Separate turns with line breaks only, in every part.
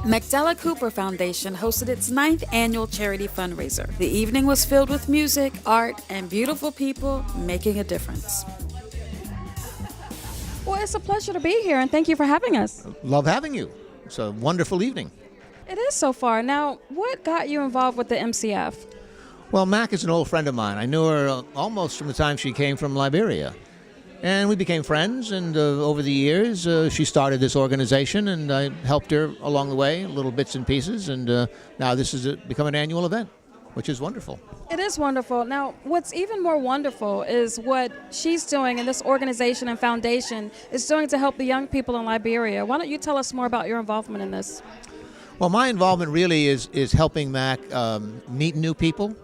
Macdella Cooper Foundation hosted its 9th annual Charity Fundraiser. The evening was filled with music, art, and beautiful people making a difference.
Well, it's a pleasure to be here, and thank you for having us.
Love having you. It's a wonderful evening.
It is so far. Now, what got you involved with the MCF?
Well, Mac is an old friend of mine. I knew her almost from the time she came from Liberia. And we became friends, and over the years, she started this organization, and I helped her along the way, little bits and pieces, and now this has become an annual event, which is wonderful.
It is wonderful. Now, what's even more wonderful is what she's doing, and this organization and foundation is doing to help the young people in Liberia. Why don't you tell us more about your involvement in this?
Well, my involvement really is helping Mac meet new people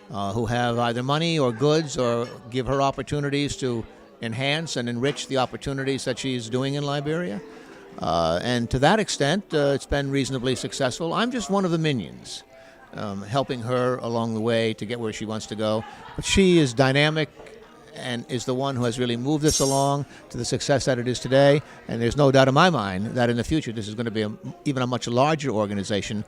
who have either money or goods, or give her opportunities to enhance and enrich the opportunities that she's doing in Liberia. And to that extent, it's been reasonably successful. I'm just one of the minions, helping her along the way to get where she wants to go. But she is dynamic and is the one who has really moved this along to the success that it is today. And there's no doubt in my mind that in the future this is going to be even a much larger organization,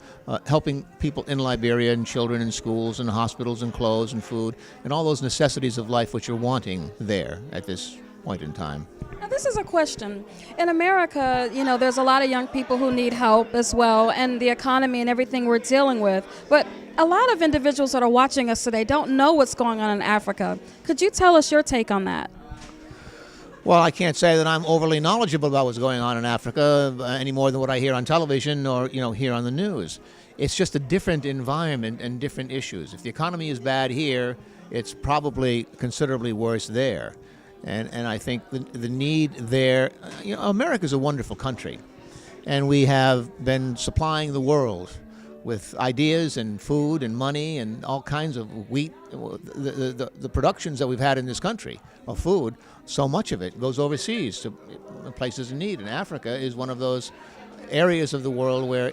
helping people in Liberia, and children in schools and hospitals and clothes and food and all those necessities of life which are wanting there at this point in time.
Now, this is a question. In America, there's a lot of young people who need help as well, and the economy and everything we're dealing with. But a lot of individuals that are watching us today don't know what's going on in Africa. Could you tell us your take on that?
Well, I can't say that I'm overly knowledgeable about what's going on in Africa any more than what I hear on television or hear on the news. It's just a different environment and different issues. If the economy is bad here, it's probably considerably worse there. And I think the need there, America's a wonderful country, and we have been supplying the world with ideas and food and money and all kinds of wheat. The productions that we've had in this country of food, so much of it goes overseas to places in need. And Africa is one of those areas of the world where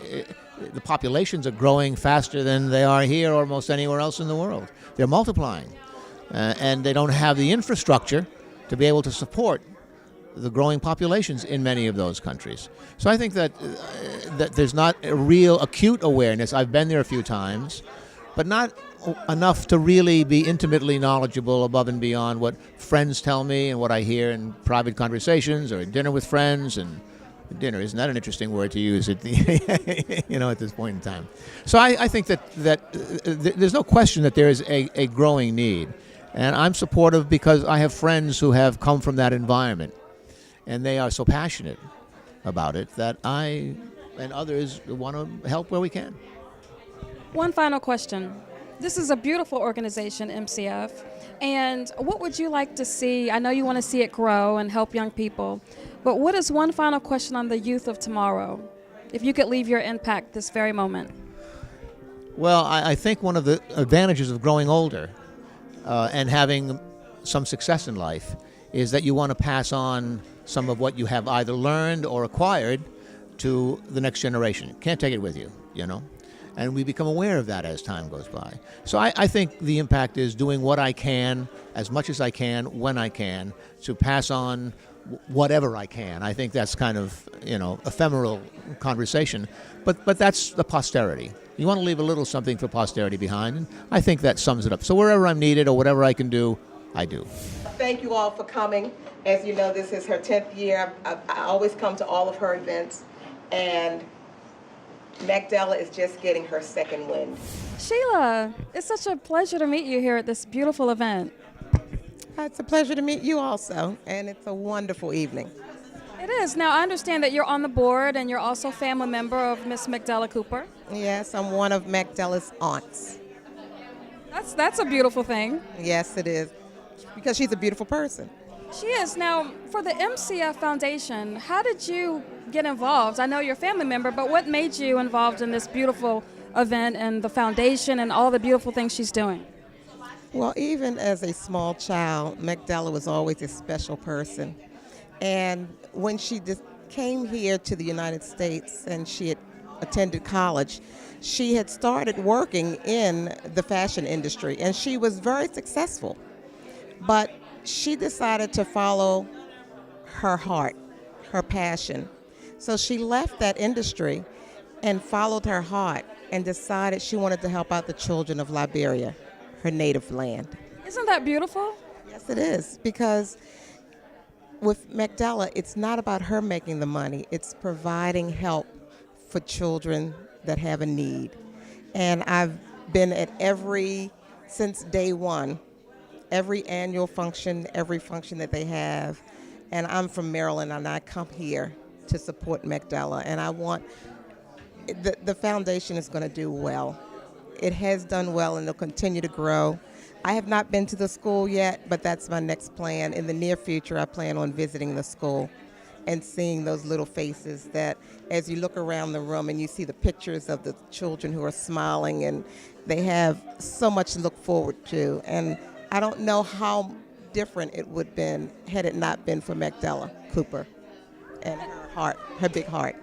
the populations are growing faster than they are here or almost anywhere else in the world. They're multiplying, and they don't have the infrastructure to be able to support the growing populations in many of those countries. So I think that there's not a real acute awareness. I've been there a few times, but not enough to really be intimately knowledgeable above and beyond what friends tell me and what I hear in private conversations or at dinner with friends. And dinner, isn't that an interesting word to use at at this point in time? So I think that there's no question that there is a growing need. And I'm supportive because I have friends who have come from that environment, and they are so passionate about it that I and others want to help where we can.
One final question. This is a beautiful organization, MCF, and what would you like to see? I know you want to see it grow and help young people, but what is one final question on the youth of tomorrow, if you could leave your impact this very moment?
Well, I think one of the advantages of growing older and having some success in life is that you want to pass on some of what you have either learned or acquired to the next generation. You can't take it with you, and we become aware of that as time goes by. So I think the impact is doing what I can, as much as I can, when I can, to pass on whatever I can. I think that's kind of, ephemeral conversation, but that's the posterity. You want to leave a little something for posterity behind, and I think that sums it up. So wherever I'm needed or whatever I can do, I do.
Thank you all for coming. As you know, this is her 10th year. I always come to all of her events, and Macdella is just getting her second wind.
Sheila, it's such a pleasure to meet you here at this beautiful event.
It's a pleasure to meet you also, and it's a wonderful evening.
It is. Now, I understand that you're on the board and you're also a family member of Miss Macdella Cooper.
Yes, I'm one of Macdella's aunts.
That's a beautiful thing.
Yes, it is, because she's a beautiful person.
She is. Now, for the MCF Foundation, how did you get involved? I know you're a family member, but what made you involved in this beautiful event and the foundation and all the beautiful things she's doing?
Well, even as a small child, Macdella was always a special person. And when she came here to the United States and she had attended college, she had started working in the fashion industry, and she was very successful. But she decided to follow her heart, her passion. So she left that industry and followed her heart and decided she wanted to help out the children of Liberia, her native land.
Isn't that beautiful?
Yes, it is, because with Macdella, it's not about her making the money. It's providing help for children that have a need. And I've been at since day one, every annual function, every function that they have. And I'm from Maryland, and I come here to support Macdella. And I want, the foundation is going to do well. It has done well, and it'll continue to grow. I have not been to the school yet, but that's my next plan. In the near future, I plan on visiting the school and seeing those little faces that, as you look around the room and you see the pictures of the children who are smiling, and they have so much to look forward to. And I don't know how different it would have been had it not been for Macdella Cooper and her heart, her big heart.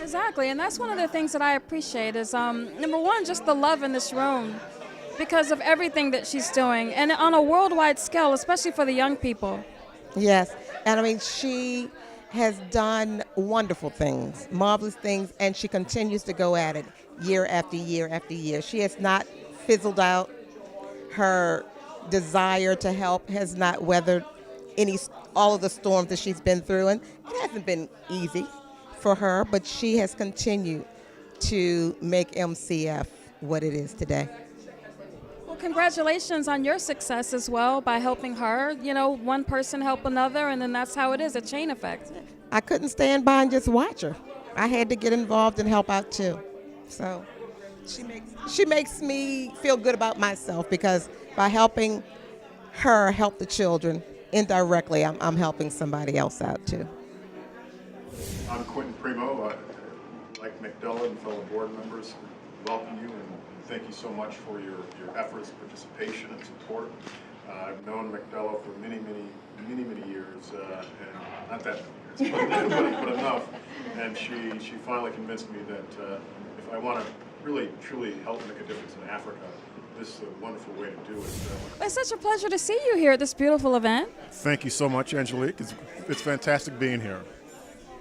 Exactly, and that's one of the things that I appreciate is, number one, just the love in this room because of everything that she's doing, and on a worldwide scale, especially for the young people.
Yes, and I mean, she has done wonderful things, marvelous things, and she continues to go at it year after year after year. She has not fizzled out. Her desire to help has not weathered all of the storms that she's been through, and it hasn't been easy for her, but she has continued to make MCF what it is today.
Well, congratulations on your success as well by helping her. You know, one person help another, and then that's how it is, a chain effect.
I couldn't stand by and just watch her. I had to get involved and help out too. So she makes me feel good about myself, because by helping her help the children, indirectly I'm helping somebody else out too.
I'm Quentin Primo. Like Macdella and fellow board members, welcome you and thank you so much for your efforts, participation, and support. I've known Macdella for many years, and not that many years, but enough. And she finally convinced me that if I want to really, truly help make a difference in Africa, this is a wonderful way to do it.
It's such a pleasure to see you here at this beautiful event.
Thank you so much, Angelique. It's fantastic being here.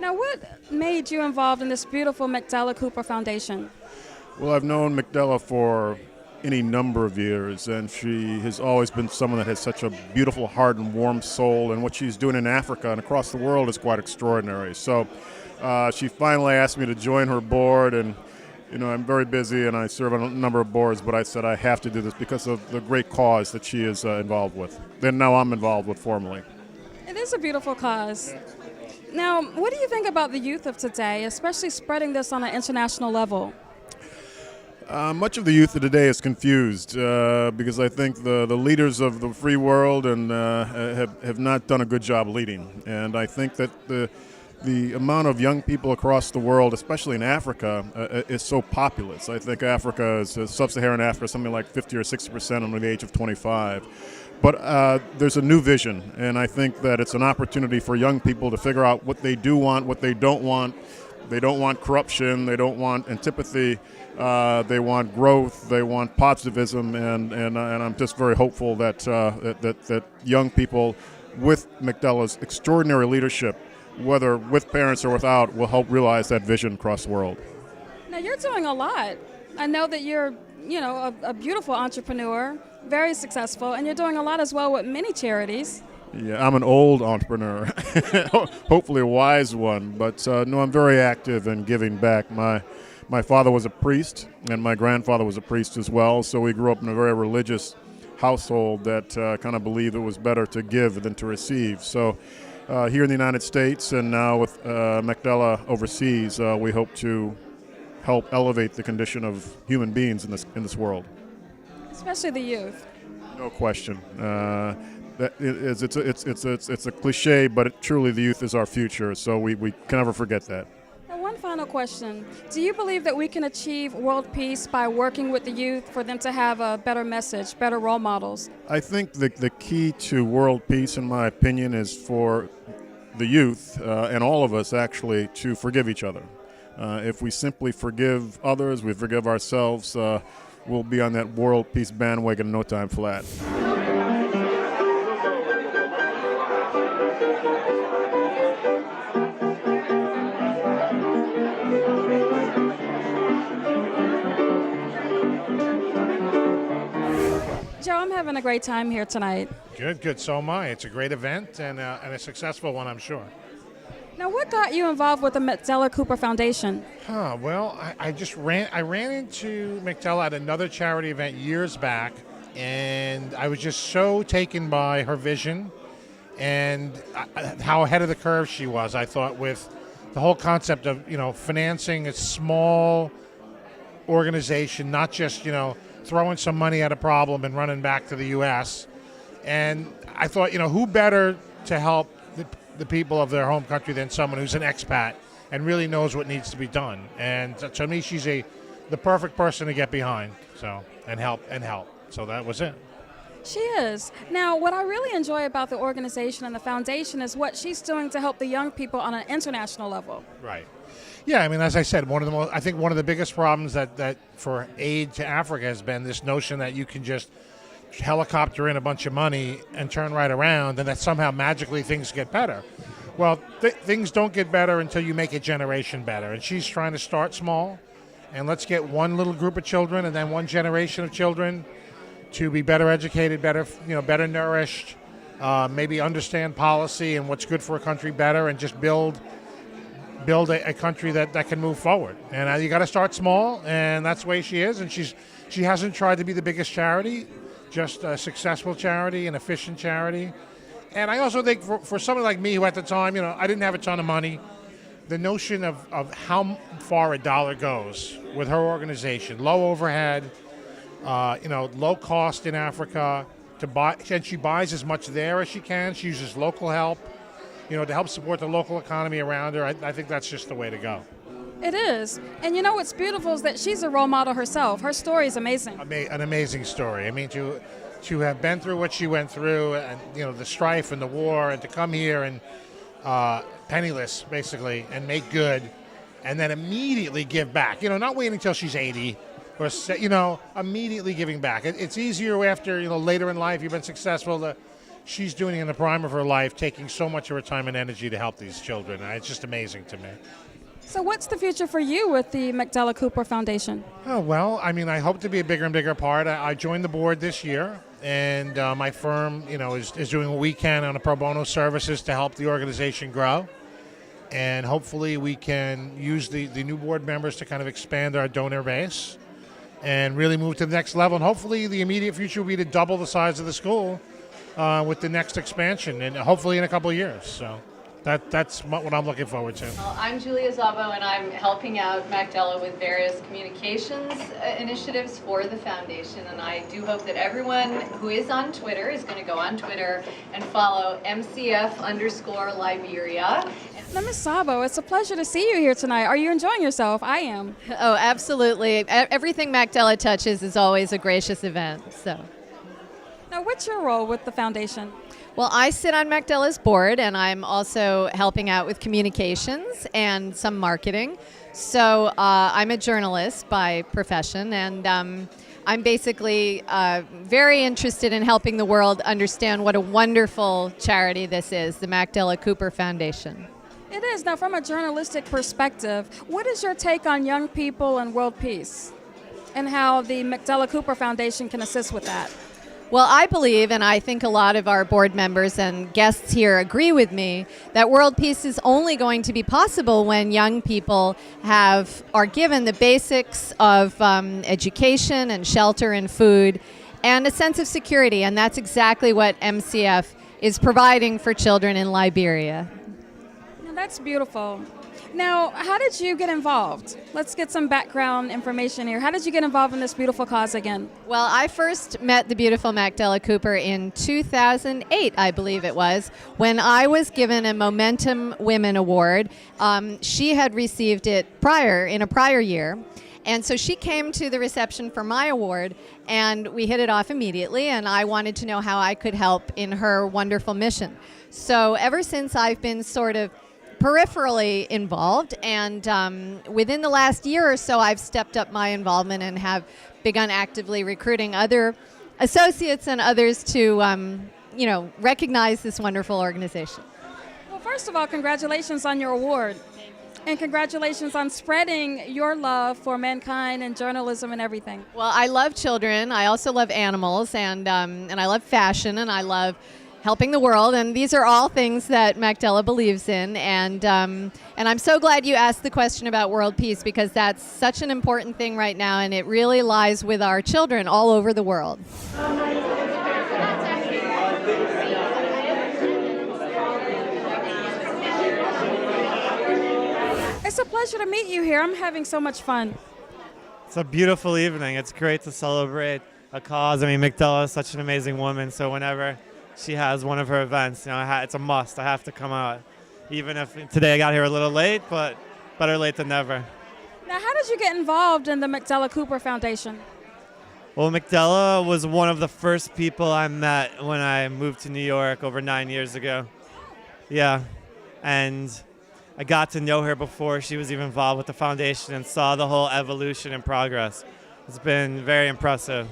Now, what made you involved in this beautiful Macdella Cooper Foundation?
Well, I've known Macdella for any number of years, and she has always been someone that has such a beautiful heart and warm soul, and what she's doing in Africa and across the world is quite extraordinary. So she finally asked me to join her board, and you know, I'm very busy and I serve on a number of boards, but I said I have to do this because of the great cause that she is involved with. And now I'm involved with formally.
It is a beautiful cause. Now, what do you think about the youth of today, especially spreading this on an international level?
Much of the youth of today is confused because I think the leaders of the free world and have not done a good job leading. And I think that the amount of young people across the world, especially in Africa, is so populous. I think Africa is sub-Saharan Africa, something like 50 or 60% under the age of 25. But there's a new vision, and I think that it's an opportunity for young people to figure out what they do want, what they don't want. They don't want corruption. They don't want antipathy. They want growth. They want positivism, and I'm just very hopeful that that young people, with Macdella's extraordinary leadership, whether with parents or without, will help realize that vision across the world.
Now, you're doing a lot. I know that you're, a beautiful entrepreneur, very successful, and you're doing a lot as well with many charities.
Yeah, I'm an old entrepreneur, hopefully a wise one, but no, I'm very active in giving back. My father was a priest, and my grandfather was a priest as well, so we grew up in a very religious household that kind of believed it was better to give than to receive. So here in the United States and now with Macdella overseas, we hope to help elevate the condition of human beings in this world. Especially
the youth.
No question. It's a cliche, but truly the youth is our future, so we can never forget that.
And one final question. Do you believe that we can achieve world peace by working with the youth for them to have a better message, better role models?
I think the key to world peace, in my opinion, is for the youth and all of us actually to forgive each other. If we simply forgive others, we forgive ourselves, we'll be on that world peace bandwagon in no time flat.
Joe, I'm having a great time here tonight.
Good. So am I. It's a great event and a successful one, I'm sure.
Now, what got you involved with the Macdella Cooper Foundation?
Well, I ran into Macdella at another charity event years back, and I was just so taken by her vision and how ahead of the curve she was. I thought with the whole concept of financing a small organization, not just throwing some money at a problem and running back to the U.S. And I thought, who better to help the people of their home country than someone who's an expat and really knows what needs to be done. And to me, she's the perfect person to get behind. And help. So that was it.
She is. Now, what I really enjoy about the organization and the foundation is what she's doing to help the young people on an international level.
Right. Yeah, I mean, as I said, one of the biggest problems that for aid to Africa has been this notion that you can just helicopter in a bunch of money and turn right around, and that somehow magically things get better. Well, things don't get better until you make a generation better, and she's trying to start small, and let's get one little group of children and then one generation of children to be better educated, better nourished, maybe understand policy and what's good for a country better, and just build a country that can move forward. And you got to start small, and that's the way she is. And she hasn't tried to be the biggest charity, just a successful charity, an efficient charity. And I also think for someone like me, who at the time, I didn't have a ton of money, the notion of how far a dollar goes with her organization, low overhead, low cost in Africa, to buy, and she buys as much there as she can. She uses local help, to help support the local economy around her. I think that's just the way to go.
It is. And what's beautiful is that she's a role model herself. Her story is amazing.
An amazing story. I mean, to have been through what she went through, and the strife and the war, and to come here and penniless, basically, and make good, and then immediately give back. Not waiting until she's 80, or immediately giving back. It's easier after later in life you've been successful. She's doing it in the prime of her life, taking so much of her time and energy to help these children. It's just amazing to me.
So what's the future for you with the Macdella Cooper Foundation?
Oh, well, I mean, I hope to be a bigger and bigger part. I joined the board this year, and my firm, is doing what we can on a pro bono services to help the organization grow. And hopefully we can use the new board members to kind of expand our donor base and really move to the next level. And hopefully the immediate future will be to double the size of the school with the next expansion, and hopefully in a couple of years. So that's what I'm looking forward to.
Well, I'm Julia Zabo, and I'm helping out Macdella with various communications initiatives for the foundation. And I do hope that everyone who is on Twitter is going to go on Twitter and follow MCF_Liberia.
Now, Ms. Sabo, it's a pleasure to see you here tonight. Are you enjoying yourself? I am.
Oh, absolutely. Everything Macdella touches is always a gracious event. So.
Now, what's your role with the foundation?
Well, I sit on Macdella's board, and I'm also helping out with communications and some marketing. So I'm a journalist by profession, and I'm basically very interested in helping the world understand what a wonderful charity this is, the Macdella Cooper Foundation.
It is. Now, from a journalistic perspective, what is your take on young people and world peace, and how the Macdella Cooper Foundation can assist with that?
Well, I believe, and I think a lot of our board members and guests here agree with me, that world peace is only going to be possible when young people are given the basics of education and shelter and food and a sense of security. And that's exactly what MCF is providing for children in Liberia.
Now, that's beautiful. Now, how did you get involved? Let's get some background information here. How did you get involved in this beautiful cause again?
Well, I first met the beautiful Macdella Cooper in 2008, I believe it was, when I was given a Momentum Women Award. She had received it in a prior year. And so she came to the reception for my award, and we hit it off immediately, and I wanted to know how I could help in her wonderful mission. So ever since, I've been sort of peripherally involved, and within the last year or so, I've stepped up my involvement and have begun actively recruiting other associates and others to, recognize this wonderful organization.
Well, first of all, congratulations on your award. And congratulations on spreading your love for mankind and journalism and everything.
Well, I love children. I also love animals, and I love fashion, and I love helping the world. And these are all things that Macdella believes in. And I'm so glad you asked the question about world peace, because that's such an important thing right now, and it really lies with our children all over the world.
It's a pleasure to meet you here. I'm having so much fun.
It's a beautiful evening. It's great to celebrate a cause. I mean, Macdella is such an amazing woman, so whenever she has one of her events, it's a must. I have to come out. Even if today I got here a little late, but better late than never.
Now, how did you get involved in the Macdella Cooper Foundation?
Well, Macdella was one of the first people I met when I moved to New York over 9 years ago. Yeah, and I got to know her before she was even involved with the foundation and saw the whole evolution and progress. It's been very impressive.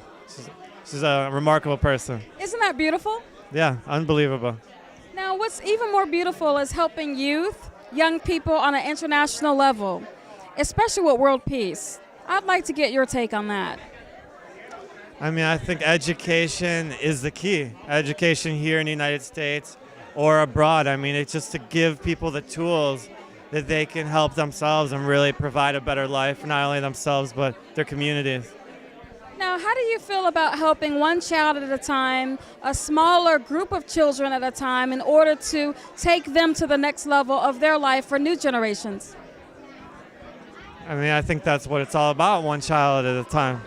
She's a remarkable person.
Isn't that beautiful?
Yeah, unbelievable.
Now, what's even more beautiful is helping youth, young people on an international level, especially with world peace. I'd like to get your take on that.
I mean, I think education is the key. Education here in the United States or abroad. I mean, it's just to give people the tools that they can help themselves and really provide a better life for not only themselves but their communities.
Now, how do you feel about helping one child at a time, a smaller group of children at a time, in order to take them to the next level of their life for new generations?
I mean, I think that's what it's all about, one child at a time.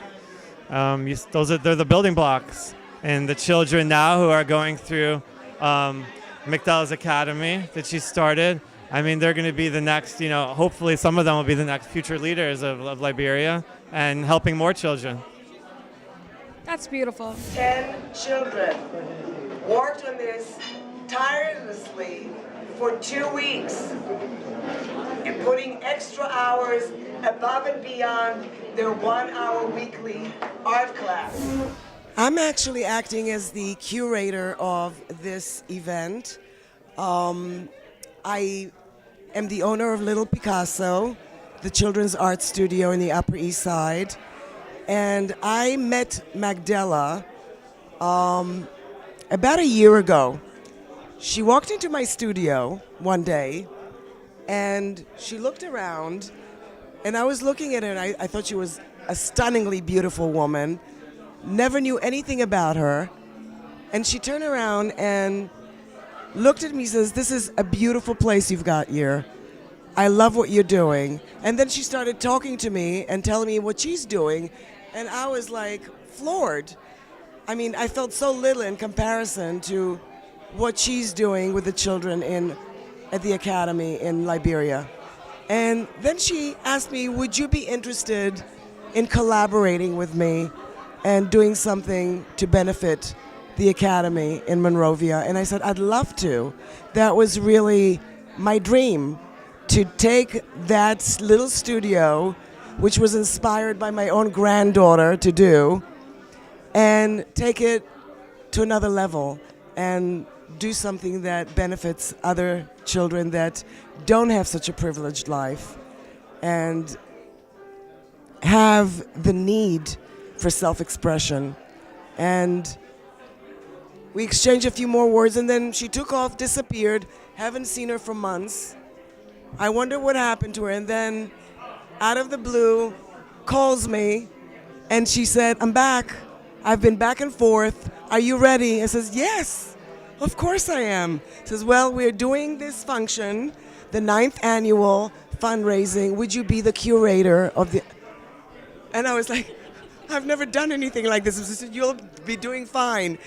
They're the building blocks. And the children now who are going through Macdella's Academy that she started, I mean, they're going to be the next, hopefully some of them will be the next future leaders of Liberia and helping more children.
That's beautiful.
10 children worked on this tirelessly for 2 weeks and putting extra hours above and beyond their 1 hour weekly art class.
I'm actually acting as the curator of this event. I am the owner of Little Picasso, the children's art studio in the Upper East Side. And I met Macdella about a year ago. She walked into my studio one day and she looked around, and I was looking at her and I thought she was a stunningly beautiful woman. Never knew anything about her. And she turned around and looked at me and says, "This is a beautiful place you've got here. I love what you're doing." And then she started talking to me and telling me what she's doing. And I was like floored. I mean, I felt so little in comparison to what she's doing with the children at the academy in Liberia. And then she asked me, would you be interested in collaborating with me and doing something to benefit the academy in Monrovia? And I said, I'd love to. That was really my dream, to take that little studio, which was inspired by my own granddaughter to do, and take it to another level and do something that benefits other children that don't have such a privileged life and have the need for self-expression. And we exchanged a few more words, and then she took off, disappeared, haven't seen her for months. I wonder what happened to her, and then out of the blue calls me and she said, "I'm back. I've been back and forth. Are you ready?" I says, "Yes, of course I am." Says, "Well, we're doing this function, the 9th annual fundraising. Would you be the curator of the..." And I was like, I've never done anything like this. She said, "You'll be doing fine.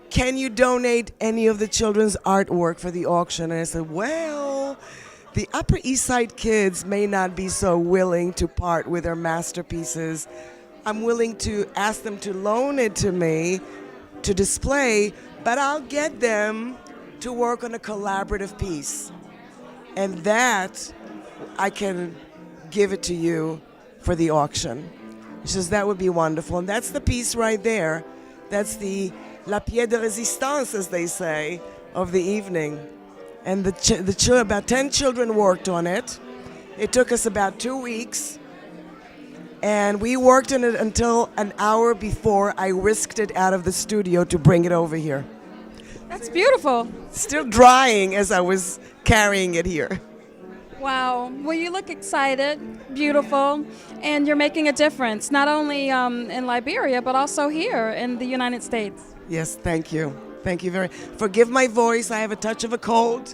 Can you donate any of the children's artwork for the auction?" And I said, well, the Upper East Side kids may not be so willing to part with their masterpieces. I'm willing to ask them to loan it to me to display, but I'll get them to work on a collaborative piece. And that, I can give it to you for the auction. She says, that would be wonderful. And that's the piece right there. That's the la pièce de résistance, as they say, of the evening. And about 10 children worked on it. It took us about 2 weeks, and we worked on it until an hour before I whisked it out of the studio to bring it over here.
That's beautiful.
Still drying as I was carrying it here.
Wow. Well, you look excited, beautiful, and you're making a difference, not only in Liberia, but also here in the United States.
Yes, thank you. Thank you very. Forgive my voice. I have a touch of a cold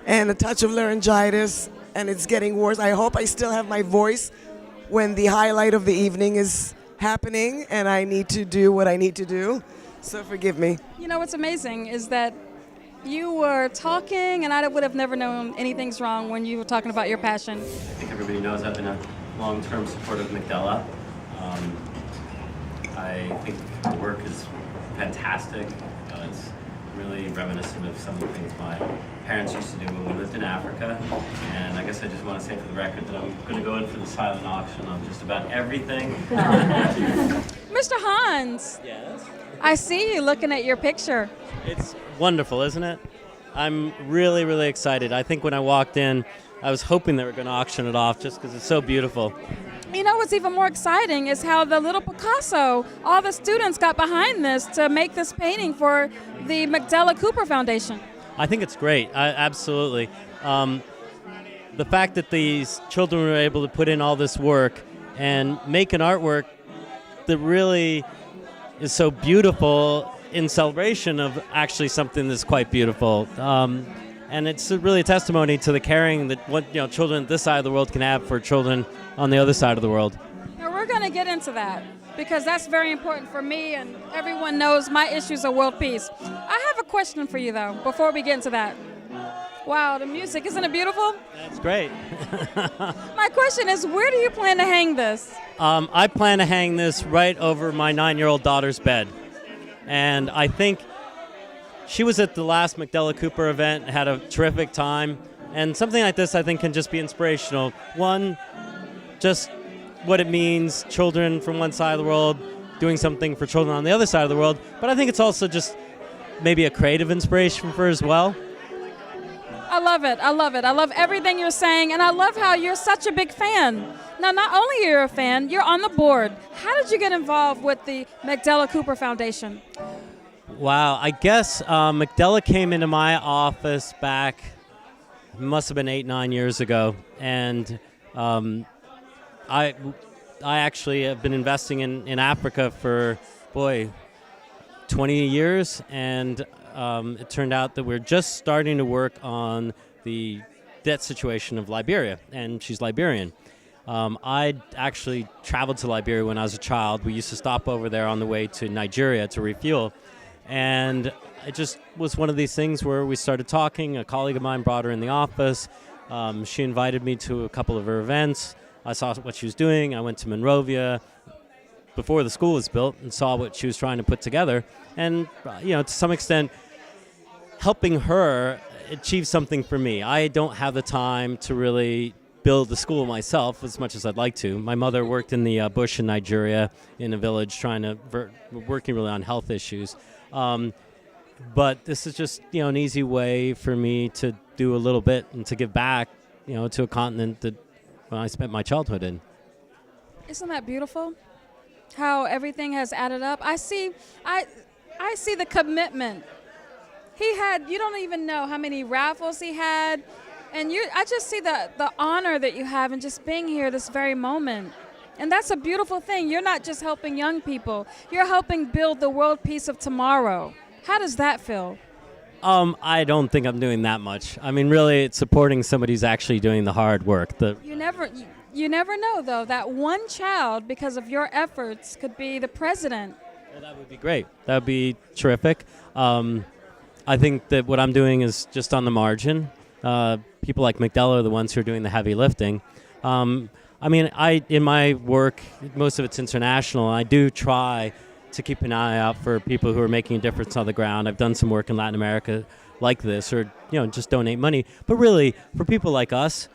and a touch of laryngitis, and it's getting worse. I hope I still have my voice when the highlight of the evening is happening and I need to do what I need to do. So forgive me.
You know what's amazing is that you were talking, and I would have never known anything's wrong when you were talking about your passion.
I think everybody knows I've been a long-term supporter of Macdella. I think the work is fantastic. It's really reminiscent of some of the things my parents used to do when we lived in Africa. And I guess I just want to say for the record that I'm going to go in for the silent auction on just about everything.
Mr. Hans.
Yes?
I see you looking at your picture.
It's wonderful, isn't it? I'm really, really excited. I think when I walked in, I was hoping they were going to auction it off just because it's so beautiful.
You know what's even more exciting is how the little Picasso, all the students got behind this to make this painting for the Macdella Cooper Foundation.
I think it's great. Absolutely. The fact that these children were able to put in all this work and make an artwork that really is so beautiful in celebration of actually something that's quite beautiful. And it's really a testimony to the caring that children at this side of the world can have for children on the other side of the world.
Now we're going to get into that because that's very important for me, and everyone knows my issues are world peace. I have a question for you, though, before we get into that. Wow, the music, isn't it beautiful?
That's great.
My question is, where do you plan to hang this?
I plan to hang this right over my 9-year-old daughter's bed. And I think she was at the last Macdella Cooper event, had a terrific time. And something like this, I think, can just be inspirational. One, just what it means, children from one side of the world doing something for children on the other side of the world. But I think it's also just maybe a creative inspiration for her as well.
I love it. I love it. I love everything you're saying, and I love how you're such a big fan. Now, not only are you a fan, you're on the board. How did you get involved with the Macdella Cooper Foundation?
Wow, I guess Macdella came into my office back, must have been 8-9 years ago, and I actually have been investing in Africa for, 20 years, and it turned out that we're just starting to work on the debt situation of Liberia, and she's Liberian. I actually traveled to Liberia when I was a child. We used to stop over there on the way to Nigeria to refuel. And it just was one of these things where we started talking. A colleague of mine brought her in the office. She invited me to a couple of her events. I saw what she was doing. I went to Monrovia before the school was built and saw what she was trying to put together. And, to some extent, helping her achieve something for me. I don't have the time to really build the school myself as much as I'd like to. My mother worked in the bush in Nigeria in a village working really on health issues. But this is just, an easy way for me to do a little bit and to give back, to a continent that I spent my childhood in.
Isn't that beautiful? How everything has added up. I see the commitment. He had, you don't even know how many raffles he had. And I just see the honor that you have in just being here this very moment. And that's a beautiful thing. You're not just helping young people. You're helping build the world peace of tomorrow. How does that feel?
I don't think I'm doing that much. I mean, really, it's supporting somebody who's actually doing the hard work.
You never know, though, that one child, because of your efforts, could be the president.
Well, that would be great. That would be terrific. I think that what I'm doing is just on the margin. People like Macdella are the ones who are doing the heavy lifting. In my work, most of it's international. I do try to keep an eye out for people who are making a difference on the ground. I've done some work in Latin America like this, or just donate money. But really, for people like us,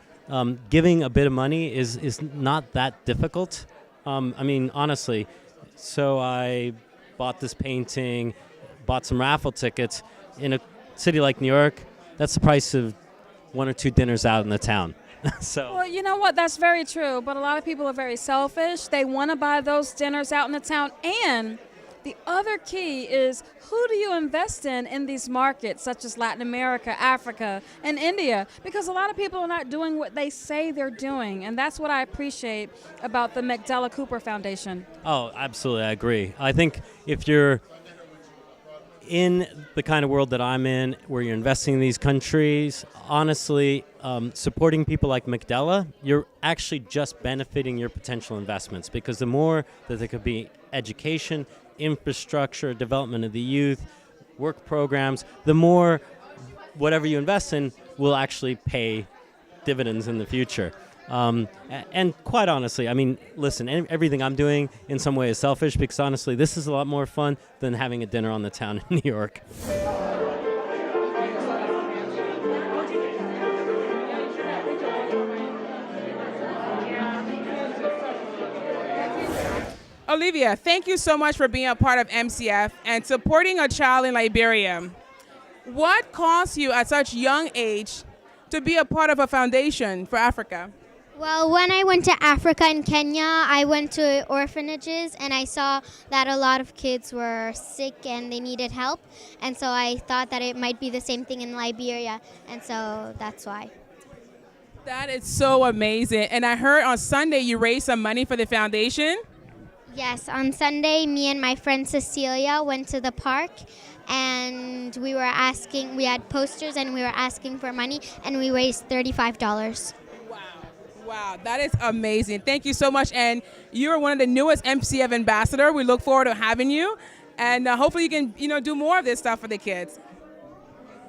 giving a bit of money is not that difficult. Honestly. So I bought this painting, bought some raffle tickets. In a city like New York, that's the price of 1 or 2 dinners out in the town. So.
Well, you know what? That's very true. But a lot of people are very selfish. They want to buy those dinners out in the town. And the other key is, who do you invest in these markets, such as Latin America, Africa, and India? Because a lot of people are not doing what they say they're doing. And that's what I appreciate about the Macdella Cooper Foundation.
Oh, absolutely. I agree. I think if you're in the kind of world that I'm in, where you're investing in these countries, honestly, supporting people like Macdella, you're actually just benefiting your potential investments, because the more that there could be education, infrastructure, development of the youth, work programs, the more whatever you invest in will actually pay dividends in the future. And quite honestly, I mean, listen, everything I'm doing in some way is selfish, because honestly, this is a lot more fun than having a dinner on the town in New York.
Olivia, thank you so much for being a part of MCF and supporting a child in Liberia. What caused you at such young age to be a part of a foundation for Africa?
Well, when I went to Africa and Kenya, I went to orphanages and I saw that a lot of kids were sick and they needed help. And so I thought that it might be the same thing in Liberia. And so that's why.
That is so amazing. And I heard on Sunday you raised some money for the foundation.
Yes, on Sunday, me and my friend Cecilia went to the park and we had posters and we were asking for money and we raised $35.
Wow, that is amazing. Thank you so much. And you're one of the newest MCF ambassador. We look forward to having you. And hopefully you can, do more of this stuff for the kids.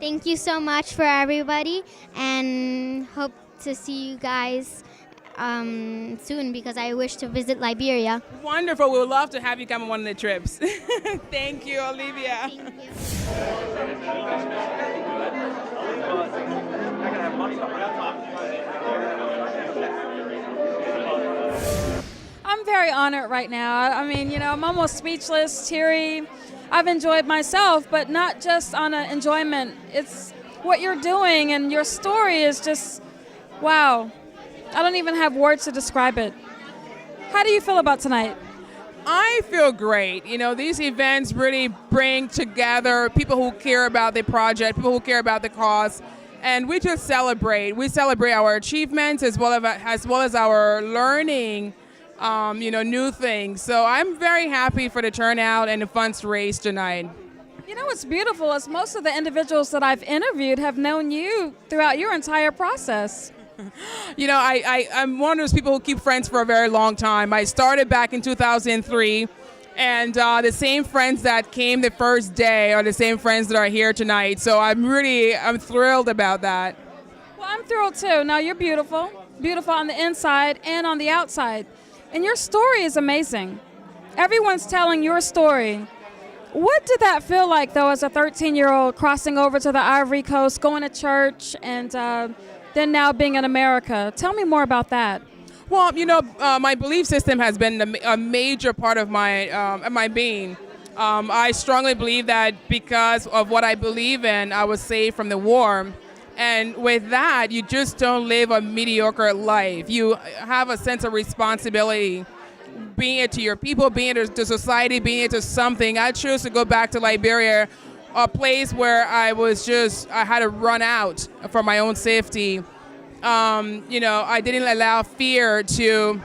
Thank you so much for everybody and hope to see you guys soon, because I wish to visit Liberia.
Wonderful. We would love to have you come on one of the trips. Thank you, Olivia.
Thank you.
I'm very honored right now. I mean, I'm almost speechless, teary. I've enjoyed myself, but not just on an enjoyment. It's what you're doing, and your story is just, wow. I don't even have words to describe it. How do you feel about tonight?
I feel great. These events really bring together people who care about the project, people who care about the cause, and we just celebrate. We celebrate our achievements as well as our learning, new things. So I'm very happy for the turnout and the funds raised tonight.
What's beautiful is most of the individuals that I've interviewed have known you throughout your entire process.
I'm one of those people who keep friends for a very long time. I started back in 2003, and the same friends that came the first day are the same friends that are here tonight. So I'm thrilled about that.
Well, I'm thrilled too. Now, you're beautiful on the inside and on the outside. And your story is amazing. Everyone's telling your story. What did that feel like, though, as a 13-year-old crossing over to the Ivory Coast, going to church, and then now being in America? Tell me more about that.
Well, my belief system has been a major part of my being. I strongly believe that because of what I believe in, I was saved from the war. And with that, you just don't live a mediocre life. You have a sense of responsibility, being it to your people, being it to society, being it to something. I chose to go back to Liberia, a place where I had to run out for my own safety. I didn't allow fear to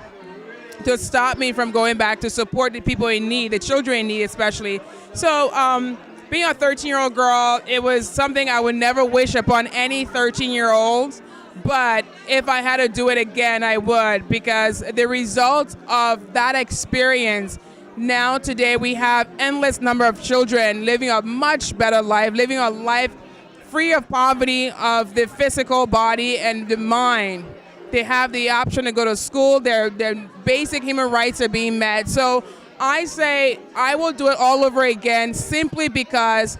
stop me from going back to support the people in need, the children in need especially. So being a 13-year-old girl, it was something I would never wish upon any 13-year-old. But if I had to do it again, I would, because the result of that experience, now today we have endless number of children living a much better life, living a life free of poverty of the physical body and the mind. They have the option to go to school. Their basic human rights are being met. So I say I will do it all over again, simply because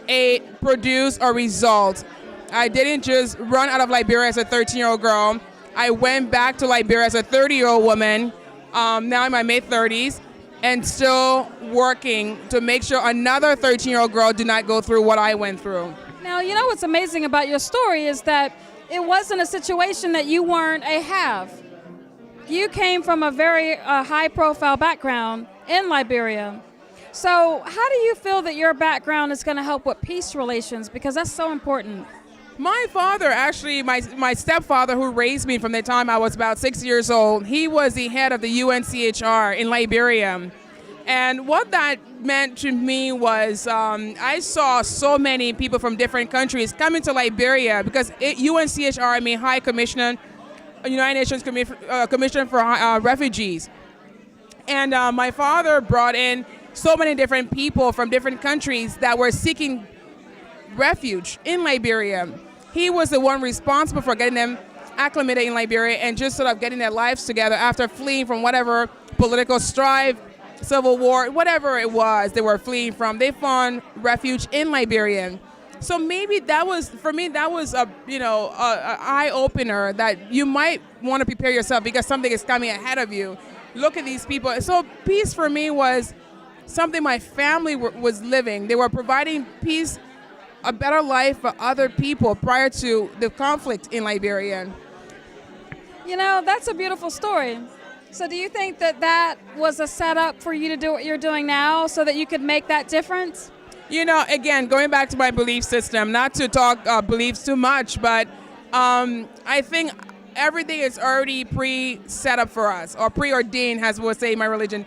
it produced a result. I didn't just run out of Liberia as a 13-year-old girl. I went back to Liberia as a 30-year-old woman, now in my mid-30s, and still working to make sure another 13-year-old girl do not go through what I went through.
Now, what's amazing about your story is that it wasn't a situation that you weren't a have. You came from a very high-profile background in Liberia. So how do you feel that your background is going to help with peace relations? Because that's so important.
My father, actually, my stepfather who raised me from the time I was about 6 years old, he was the head of the UNCHR in Liberia. And what that meant to me was I saw so many people from different countries coming to Liberia because UNCHR, I mean High Commissioner, United Nations Commission for Refugees. And my father brought in so many different people from different countries that were seeking refuge in Liberia. He was the one responsible for getting them acclimated in Liberia and just sort of getting their lives together after fleeing from whatever political strife, civil war, whatever it was they were fleeing from. They found refuge in Liberia. So maybe that was, for me, that was a eye opener that you might want to prepare yourself because something is coming ahead of you. Look at these people. So peace for me was something my family was living. They were providing peace, a better life for other people prior to the conflict in Liberia.
You know, that's a beautiful story. So do you think that that was a setup for you to do what you're doing now so that you could make that difference?
You know, again, going back to my belief system, not to talk beliefs too much, but I think everything is already pre-set up for us, or preordained, as we'll say in my religion.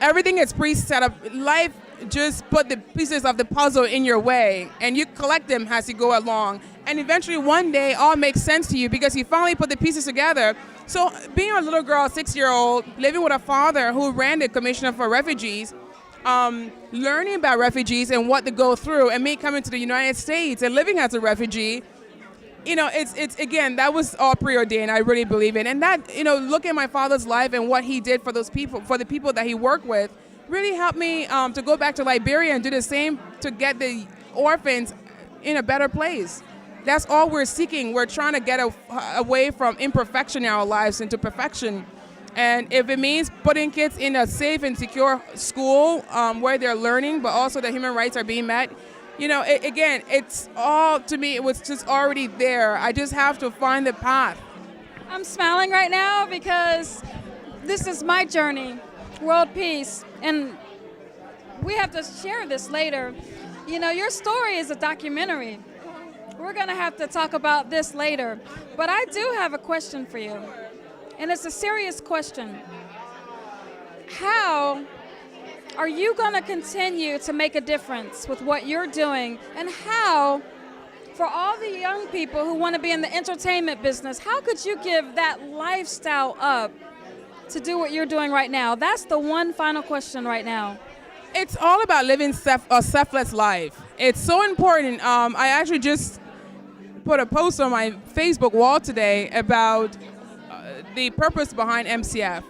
Everything is pre-set up. Life just put the pieces of the puzzle in your way, and you collect them as you go along. And eventually, one day, all makes sense to you because you finally put the pieces together. So being a little girl, 6-year-old, living with a father who ran the Commissioner for Refugees, learning about refugees and what they go through, and me coming to the United States and living as a refugee, you know, it's again, that was all preordained. I really believe it. And that, you know, look at my father's life and what he did for those people, for the people that he worked with, really helped me to go back to Liberia and do the same to get the orphans in a better place. That's all we're seeking. We're trying to get away from imperfection in our lives into perfection. And if it means putting kids in a safe and secure school where they're learning, but also the human rights are being met, you know, again, it's all, to me, it was just already there. I just have to find the path.
I'm smiling right now because this is my journey, world peace, and we have to share this later. You know, your story is a documentary. We're going to have to talk about this later. But I do have a question for you, and it's a serious question. How are you going to continue to make a difference with what you're doing? And how, for all the young people who want to be in the entertainment business, how could you give that lifestyle up to do what you're doing right now? That's the one final question right now.
It's all about living a selfless life. It's so important. I actually just put a post on my Facebook wall today about the purpose behind MCF,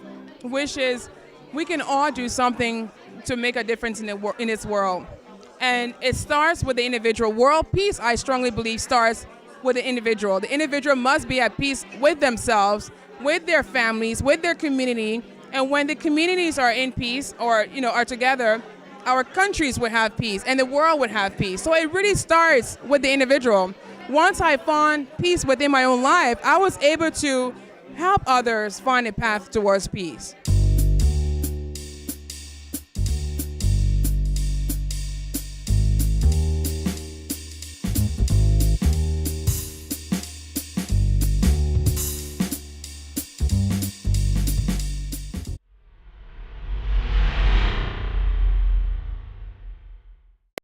which is we can all do something to make a difference in this world. And it starts with the individual. World peace, I strongly believe, starts with the individual. The individual must be at peace with themselves, with their families, with their community. And when the communities are in peace, or, you know, are together, our countries would have peace and the world would have peace. So it really starts with the individual. Once I found peace within my own life, I was able to help others find a path towards peace.